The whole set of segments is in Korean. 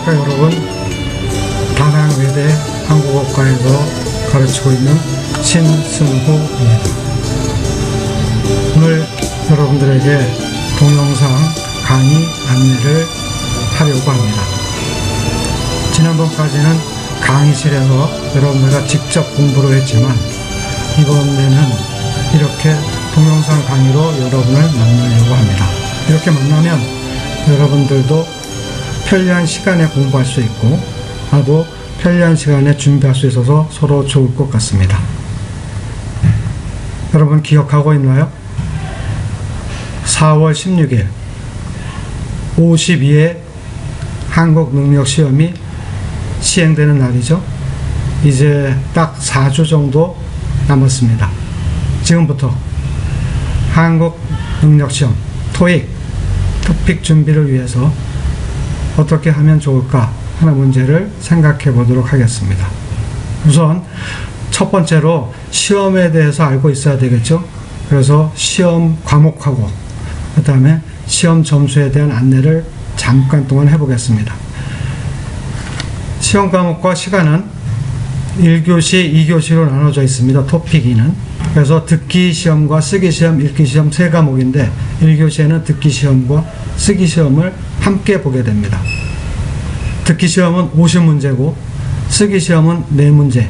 안녕하십니까 여러분. 다낭외대 한국어과에서 가르치고 있는 신승호입니다. 오늘 여러분들에게 동영상 강의 안내를 하려고 합니다. 지난번까지는 강의실에서 여러분들과 직접 공부를 했지만 이번에는 이렇게 동영상 강의로 여러분을 만나려고 합니다. 이렇게 만나면 여러분들도 편리한 시간에 공부할 수 있고 나도 편리한 시간에 준비할 수 있어서 서로 좋을 것 같습니다. 여러분 기억하고 있나요? 4월 16일 52회 한국능력시험이 시행되는 날이죠. 이제 딱 4주 정도 남았습니다. 지금부터 한국능력시험 토익 준비를 위해서 어떻게 하면 좋을까 하는 문제를 생각해 보도록 하겠습니다. 우선 첫 번째로 시험에 대해서 알고 있어야 되겠죠. 그래서 시험 과목하고 그 다음에 시험 점수에 대한 안내를 잠깐 동안 해보겠습니다. 시험 과목과 시간은 1교시, 2교시로 나눠져 있습니다. 토픽 2는. 그래서 듣기 시험과 쓰기 시험, 읽기 시험 3과목인데 1교시에는 듣기 시험과 쓰기 시험을 함께 보게 됩니다. 듣기 시험은 50문제고 쓰기 시험은 4문제,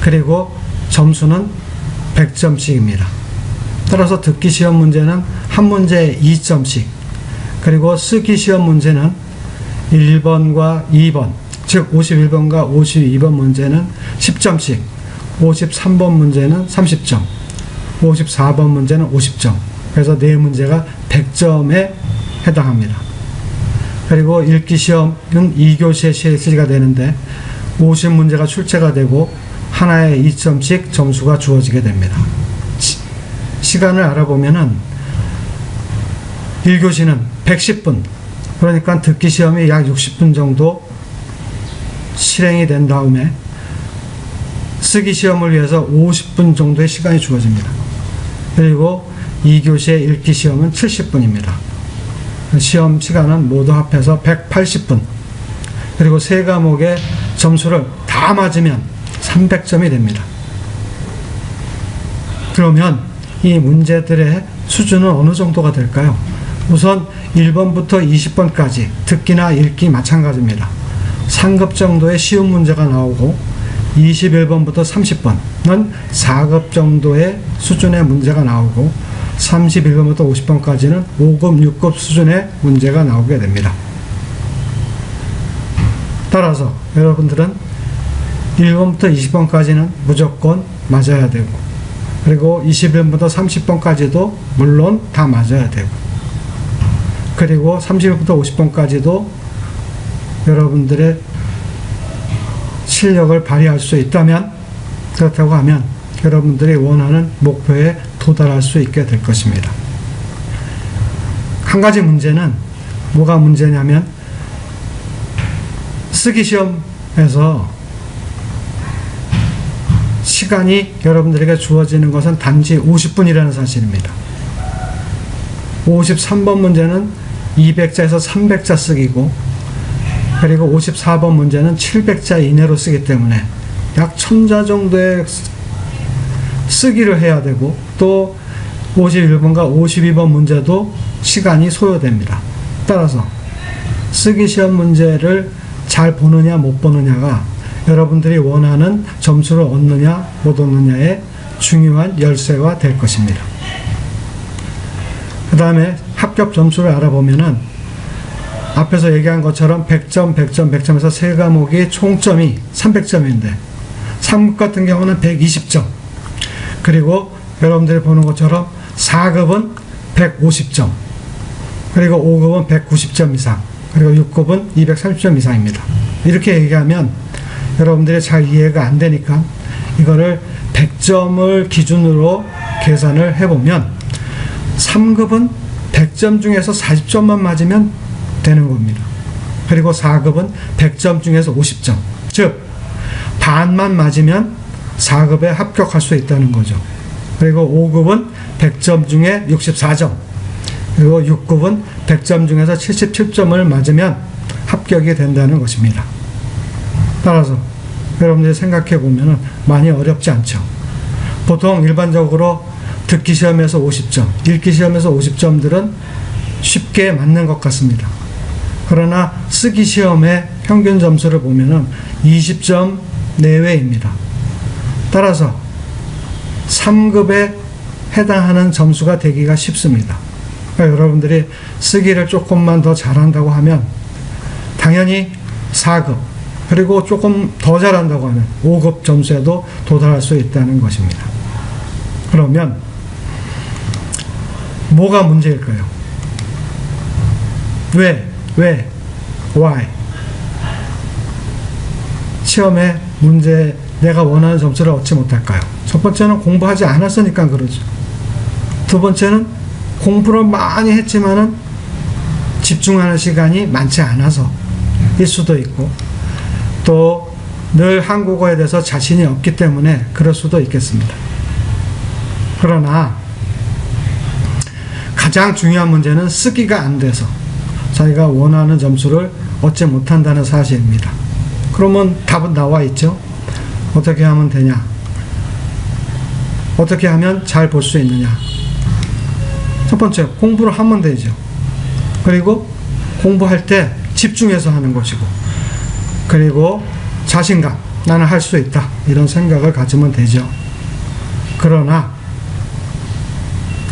그리고 점수는 100점씩입니다. 따라서 듣기 시험 문제는 한 문제에 2점씩, 그리고 쓰기 시험 문제는 1번과 2번, 즉 51번과 52번 문제는 10점씩, 53번 문제는 30점, 54번 문제는 50점, 그래서 4문제가 100점에 해당합니다. 그리고 읽기 시험은 2교시에 실시가 되는데 50문제가 출제가 되고 하나에 2점씩 점수가 주어지게 됩니다. 시간을 알아보면은 1교시는 110분, 그러니까 듣기 시험이 약 60분 정도 실행이 된 다음에 쓰기 시험을 위해서 50분 정도의 시간이 주어집니다. 그리고 2교시의 읽기 시험은 70분입니다. 시험 시간은 모두 합해서 180분. 그리고 3과목의 점수를 다 맞으면 300점이 됩니다. 그러면 이 문제들의 수준은 어느 정도가 될까요? 우선 1번부터 20번까지 듣기나 읽기 마찬가지입니다. 상급 정도의 쉬운 문제가 나오고 21번부터 30번은 4급 정도의 수준의 문제가 나오고 31번부터 50번까지는 5급, 6급 수준의 문제가 나오게 됩니다. 따라서 여러분들은 1번부터 20번까지는 무조건 맞아야 되고, 그리고 21번부터 30번까지도 물론 다 맞아야 되고, 그리고 30번부터 50번까지도 여러분들의 실력을 발휘할 수 있다면, 그렇다고 하면 여러분들이 원하는 목표에 도달할 수 있게 될 것입니다. 한 가지 문제는 뭐가 문제냐면 쓰기 시험에서 시간이 여러분들에게 주어지는 것은 단지 50분이라는 사실입니다. 53번 문제는 200자에서 300자 쓰기고, 그리고 54번 문제는 700자 이내로 쓰기 때문에 약 1000자 정도의 쓰기를 해야 되고, 또 51번과 52번 문제도 시간이 소요됩니다. 따라서 쓰기 시험 문제를 잘 보느냐 못 보느냐가 여러분들이 원하는 점수를 얻느냐 못 얻느냐의 중요한 열쇠가 될 것입니다. 그 다음에 합격 점수를 알아보면은 앞에서 얘기한 것처럼 100점, 100점, 100점에서 3과목이 총점이 300점인데 3급 같은 경우는 120점, 그리고 여러분들이 보는 것처럼 4급은 150점, 그리고 5급은 190점 이상, 그리고 6급은 230점 이상입니다. 이렇게 얘기하면 여러분들이 잘 이해가 안 되니까 이거를 100점을 기준으로 계산을 해보면 3급은 100점 중에서 40점만 맞으면 되는 겁니다. 그리고 4급은 100점 중에서 50점, 즉 반만 맞으면 4급에 합격할 수 있다는 거죠. 그리고 5급은 100점 중에 64점, 그리고 6급은 100점 중에서 77점을 맞으면 합격이 된다는 것입니다. 따라서 여러분들이 생각해 보면 많이 어렵지 않죠. 보통 일반적으로 듣기 시험에서 50점, 읽기 시험에서 50점들은 쉽게 맞는 것 같습니다. 그러나 쓰기 시험의 평균 점수를 보면 20점 내외입니다. 따라서 3급에 해당하는 점수가 되기가 쉽습니다. 그러니까 여러분들이 쓰기를 조금만 더 잘한다고 하면 당연히 4급, 그리고 조금 더 잘한다고 하면 5급 점수에도 도달할 수 있다는 것입니다. 그러면 뭐가 문제일까요? 왜? why? 시험에 문제, 내가 원하는 점수를 얻지 못할까요? 첫 번째는 공부하지 않았으니까 그러죠. 두 번째는 공부를 많이 했지만은 집중하는 시간이 많지 않아서 일 수도 있고, 또 늘 한국어에 대해서 자신이 없기 때문에 그럴 수도 있겠습니다. 그러나 가장 중요한 문제는 쓰기가 안 돼서 자기가 원하는 점수를 얻지 못한다는 사실입니다. 그러면 답은 나와 있죠. 어떻게 하면 되냐? 어떻게 하면 잘 볼 수 있느냐? 첫 번째, 공부를 하면 되죠. 그리고 공부할 때 집중해서 하는 것이고, 그리고 자신감, 나는 할 수 있다, 이런 생각을 가지면 되죠. 그러나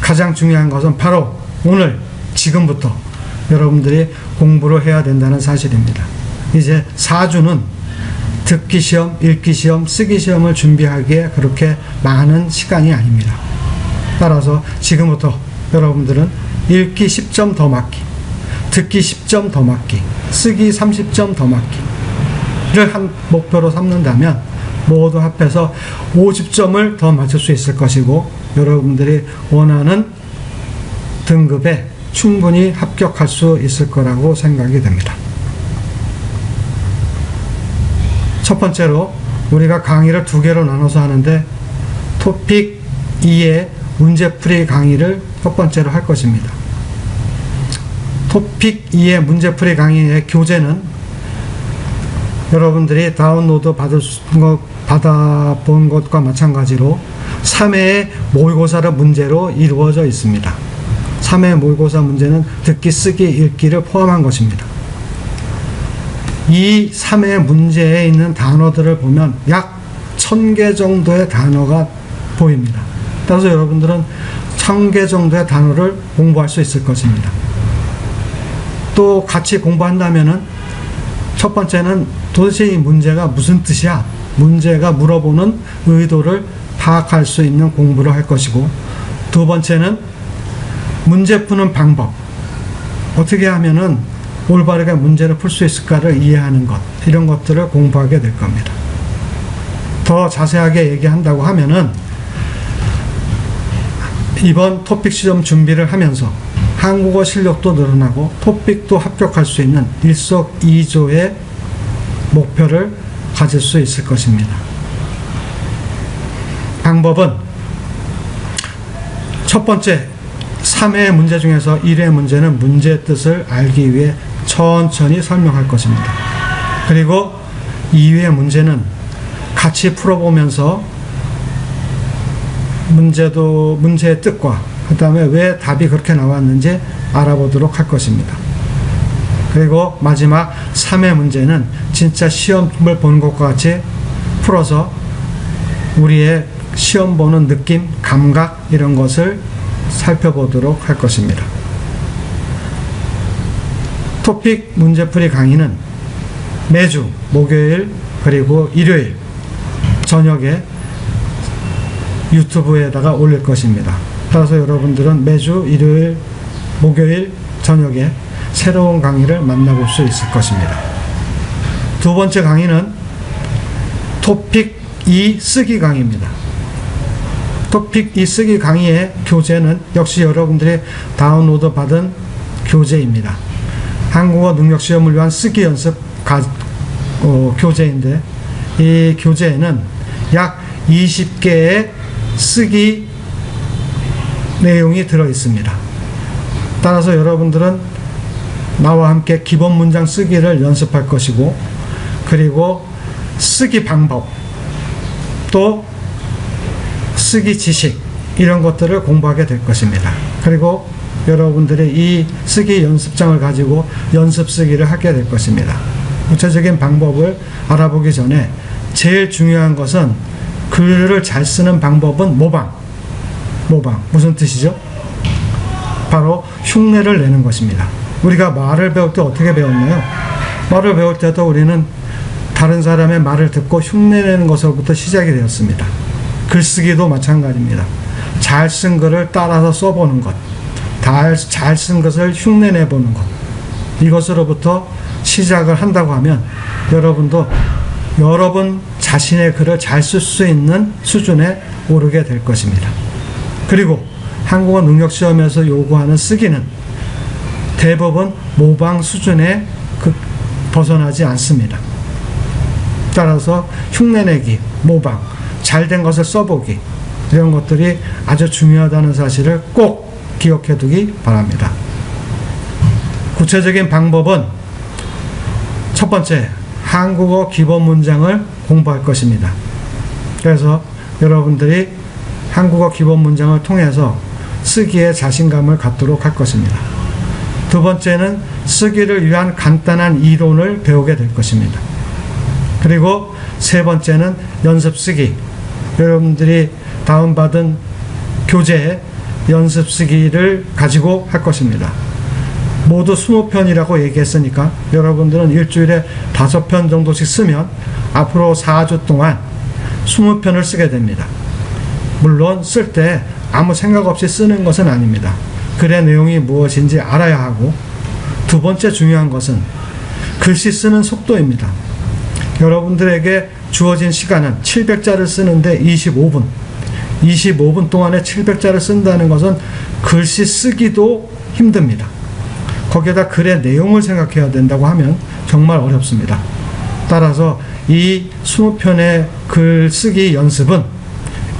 가장 중요한 것은 바로 오늘, 지금부터 여러분들이 공부를 해야 된다는 사실입니다. 이제 4주는 듣기 시험, 읽기 시험, 쓰기 시험을 준비하기에 그렇게 많은 시간이 아닙니다. 따라서 지금부터 여러분들은 읽기 10점 더 맞기, 듣기 10점 더 맞기, 쓰기 30점 더 맞기를 한 목표로 삼는다면 모두 합해서 50점을 더 맞출 수 있을 것이고, 여러분들이 원하는 등급에 충분히 합격할 수 있을 거라고 생각이 됩니다. 첫 번째로 우리가 강의를 2개로 나눠서 하는데, 토픽 2의 문제풀이 강의를 첫 번째로 할 것입니다. 토픽 2의 문제풀이 강의의 교재는 여러분들이 다운로드 받아본 것과 마찬가지로 3회의 모의고사를 문제로 이루어져 있습니다. 3회 모의고사 문제는 듣기, 쓰기, 읽기를 포함한 것입니다. 이 3회 문제에 있는 단어들을 보면 약 1000개 정도의 단어가 보입니다. 따라서 여러분들은 1000개 정도의 단어를 공부할 수 있을 것입니다. 또 같이 공부한다면은 첫 번째는 도대체 이 문제가 무슨 뜻이야? 문제가 물어보는 의도를 파악할 수 있는 공부를 할 것이고, 두 번째는 문제 푸는 방법, 어떻게 하면은 올바르게 문제를 풀 수 있을까를 이해하는 것, 이런 것들을 공부하게 될 겁니다. 더 자세하게 얘기한다고 하면은 이번 토픽 시험 준비를 하면서 한국어 실력도 늘어나고 토픽도 합격할 수 있는 일석이조의 목표를 가질 수 있을 것입니다. 방법은 첫 번째, 3회 문제 중에서 1회 문제는 문제의 뜻을 알기 위해 천천히 설명할 것입니다. 그리고 2회 문제는 같이 풀어보면서 문제의 뜻과 그 다음에 왜 답이 그렇게 나왔는지 알아보도록 할 것입니다. 그리고 마지막 3회 문제는 진짜 시험을 보는 것과 같이 풀어서 우리의 시험 보는 느낌, 감각, 이런 것을 살펴보도록 할 것입니다. 토픽 문제풀이 강의는 매주 목요일 그리고 일요일 저녁에 유튜브에다가 올릴 것입니다. 따라서 여러분들은 매주 일요일, 목요일 저녁에 새로운 강의를 만나볼 수 있을 것입니다. 두 번째 강의는 토픽 2 쓰기 강의입니다. 토픽 2 쓰기 강의의 교재는 역시 여러분들이 다운로드 받은 교재입니다. 한국어 능력 시험을 위한 쓰기 연습 교재인데, 이 교재에는 약 20개의 쓰기 내용이 들어 있습니다. 따라서 여러분들은 나와 함께 기본 문장 쓰기를 연습할 것이고, 그리고 쓰기 방법, 또 쓰기 지식, 이런 것들을 공부하게 될 것입니다. 그리고 여러분들이 이 쓰기 연습장을 가지고 연습 쓰기를 하게 될 것입니다. 구체적인 방법을 알아보기 전에 제일 중요한 것은 글을 잘 쓰는 방법은 모방. 무슨 뜻이죠? 바로 흉내를 내는 것입니다. 우리가 말을 배울 때 어떻게 배웠나요? 말을 배울 때도 우리는 다른 사람의 말을 듣고 흉내내는 것으로부터 시작이 되었습니다. 글쓰기도 마찬가지입니다. 잘 쓴 글을 따라서 써보는 것, 잘 쓴 것을 흉내내보는 것, 이것으로부터 시작을 한다고 하면 여러분도 여러분 자신의 글을 잘 쓸 수 있는 수준에 오르게 될 것입니다. 그리고 한국어 능력시험에서 요구하는 쓰기는 대부분 모방 수준에 벗어나지 않습니다. 따라서 흉내내기, 모방, 잘된 것을 써보기, 이런 것들이 아주 중요하다는 사실을 꼭 기억해 두기 바랍니다. 구체적인 방법은 첫 번째, 한국어 기본 문장을 공부할 것입니다. 그래서 여러분들이 한국어 기본 문장을 통해서 쓰기에 자신감을 갖도록 할 것입니다. 두 번째는 쓰기를 위한 간단한 이론을 배우게 될 것입니다. 그리고 세 번째는 연습 쓰기. 여러분들이 다운받은 교재에 연습 쓰기를 가지고 할 것입니다. 모두 20편이라고 얘기했으니까 여러분들은 일주일에 5편 정도씩 쓰면 앞으로 4주 동안 20편을 쓰게 됩니다. 물론 쓸 때 아무 생각 없이 쓰는 것은 아닙니다. 글의 내용이 무엇인지 알아야 하고, 두 번째 중요한 것은 글씨 쓰는 속도입니다. 여러분들에게 주어진 시간은 700자를 쓰는데 25분. 25분 동안에 700자를 쓴다는 것은 글씨 쓰기도 힘듭니다. 거기에다 글의 내용을 생각해야 된다고 하면 정말 어렵습니다. 따라서 이 20편의 글쓰기 연습은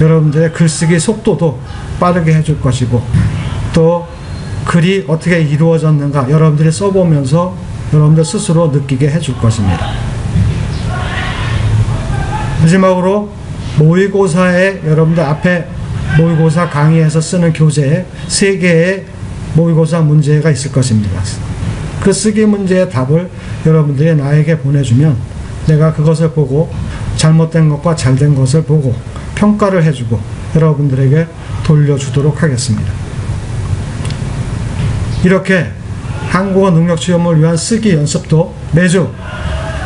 여러분들의 글쓰기 속도도 빠르게 해줄 것이고, 또 글이 어떻게 이루어졌는가 여러분들이 써보면서 여러분들 스스로 느끼게 해줄 것입니다. 마지막으로 모의고사에 여러분들 앞에 모의고사 강의에서 쓰는 교재에 3개의 모의고사 문제가 있을 것입니다. 그 쓰기 문제의 답을 여러분들이 나에게 보내주면 내가 그것을 보고 잘못된 것과 잘된 것을 보고 평가를 해주고 여러분들에게 돌려주도록 하겠습니다. 이렇게 한국어 능력 시험을 위한 쓰기 연습도 매주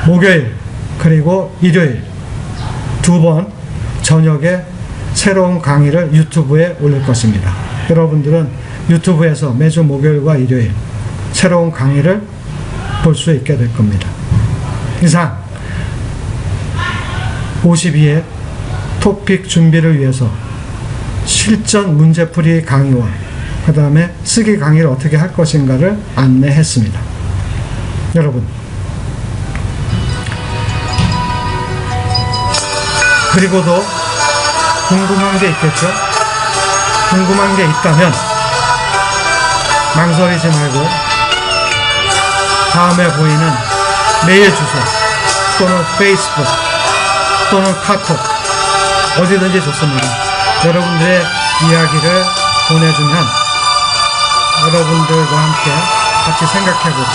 목요일 그리고 일요일 2번 저녁에 새로운 강의를 유튜브에 올릴 것입니다. 여러분들은 유튜브에서 매주 목요일과 일요일 새로운 강의를 볼 수 있게 될 겁니다. 이상 52회 토픽 준비를 위해서 실전 문제풀이 강의와 그 다음에 쓰기 강의를 어떻게 할 것인가를 안내했습니다. 여러분, 그리고도 궁금한 게 있겠죠? 궁금한 게 있다면 망설이지 말고 다음에 보이는 메일 주소 또는 페이스북 또는 카톡 어디든지 좋습니다. 여러분들의 이야기를 보내주면 여러분들과 함께 같이 생각해보고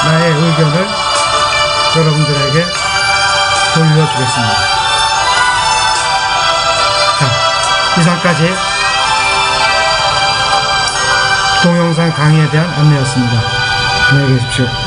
나의 의견을 여러분들에게 돌려주겠습니다. 자, 이상까지 동영상 강의에 대한 안내였습니다. 안녕히 계십시오.